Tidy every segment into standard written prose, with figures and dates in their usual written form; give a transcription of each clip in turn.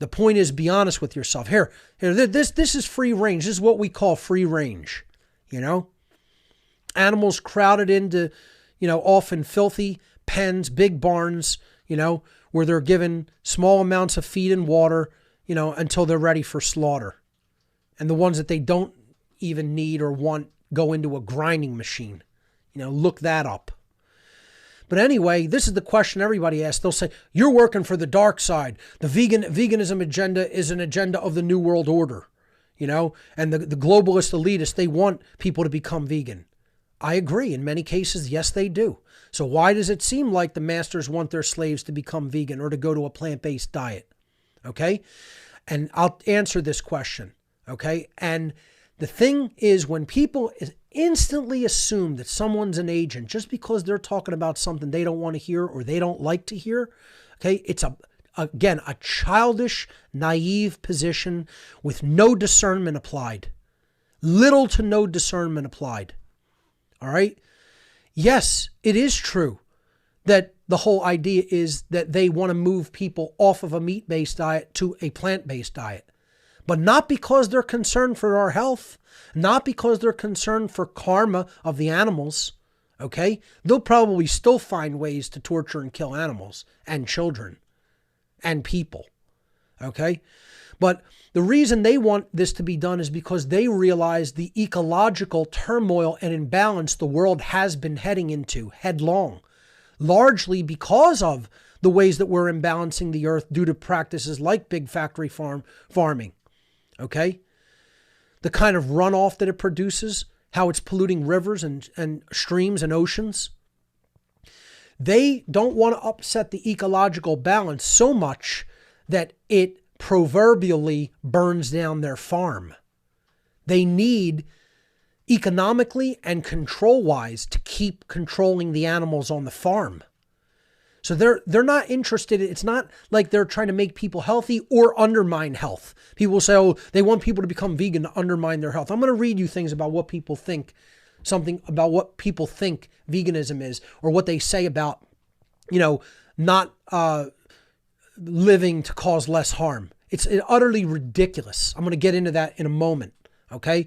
The point is, be honest with yourself. Here, this is free range. This is what we call free range. Animals crowded into, often filthy pens, big barns, where they're given small amounts of feed and water, until they're ready for slaughter. And the ones that they don't even need or want go into a grinding machine. Look that up. But anyway, this is the question everybody asks. They'll say, you're working for the dark side. The veganism agenda is an agenda of the New World Order, and the globalist elitists, they want people to become vegan. I agree. In many cases, yes, they do. So why does it seem like the masters want their slaves to become vegan or to go to a plant-based diet? Okay? And I'll answer this question. Okay? And the thing is, when people instantly assume that someone's an agent just because they're talking about something they don't want to hear or they don't like to hear, okay, it's again a childish, naive position with no discernment applied. Little to no discernment applied. All right? Yes, it is true that the whole idea is that they want to move people off of a meat-based diet to a plant-based diet. But not because they're concerned for our health, not because they're concerned for karma of the animals, okay? They'll probably still find ways to torture and kill animals and children and people, okay? But the reason they want this to be done is because they realize the ecological turmoil and imbalance the world has been heading into headlong, largely because of the ways that we're imbalancing the earth due to practices like big factory farming. Okay? The kind of runoff that it produces, how it's polluting rivers and streams and oceans. They don't want to upset the ecological balance so much that it proverbially burns down their farm. They need, economically and control-wise, to keep controlling the animals on the farm. So they're not interested. It's not like they're trying to make people healthy or undermine health. People will say, oh, they want people to become vegan to undermine their health. I'm going to read you things about what people think, something about what people think veganism is, or what they say about, not living to cause less harm. It's utterly ridiculous. I'm going to get into that in a moment. Okay.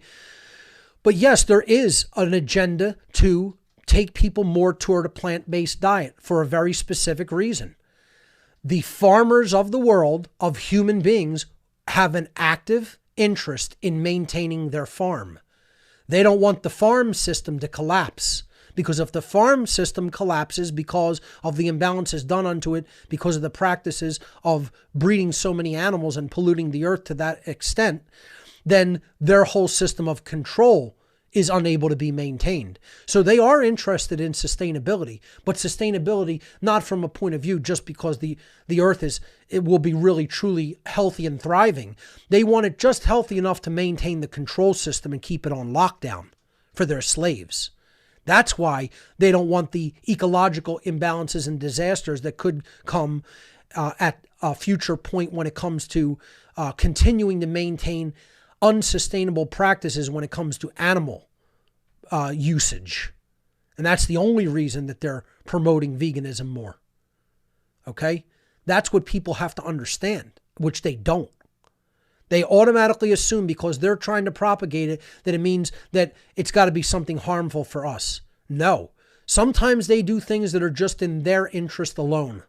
But yes, there is an agenda to take people more toward a plant-based diet for a very specific reason. The farmers of the world, of human beings, have an active interest in maintaining their farm. They don't want the farm system to collapse, because if the farm system collapses because of the imbalances done unto it, because of the practices of breeding so many animals and polluting the earth to that extent, then their whole system of control is unable to be maintained. So they are interested in sustainability, but sustainability not from a point of view just because the earth it will be really truly healthy and thriving. They want it just healthy enough to maintain the control system and keep it on lockdown for their slaves. That's why they don't want the ecological imbalances and disasters that could come at a future point when it comes to continuing to maintain unsustainable practices when it comes to animal usage. And that's the only reason that they're promoting veganism more. Okay? That's what people have to understand, which they don't. They automatically assume because they're trying to propagate it that it means that it's got to be something harmful for us. No. Sometimes they do things that are just in their interest alone.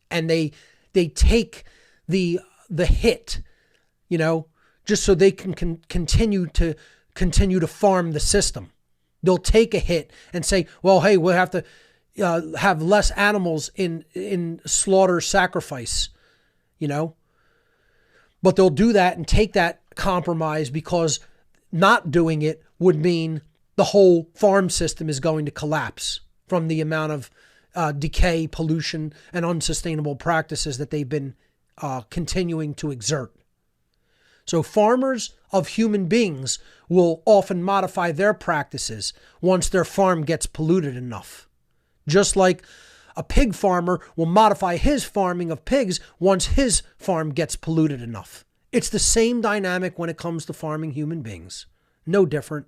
And they take the hit, just so they can continue to farm the system. They'll take a hit and say, well, hey, we'll have to have less animals in slaughter sacrifice, But they'll do that and take that compromise because not doing it would mean the whole farm system is going to collapse from the amount of decay, pollution, and unsustainable practices that they've been continuing to exert. So farmers of human beings will often modify their practices once their farm gets polluted enough. Just like a pig farmer will modify his farming of pigs once his farm gets polluted enough. It's the same dynamic when it comes to farming human beings. No different.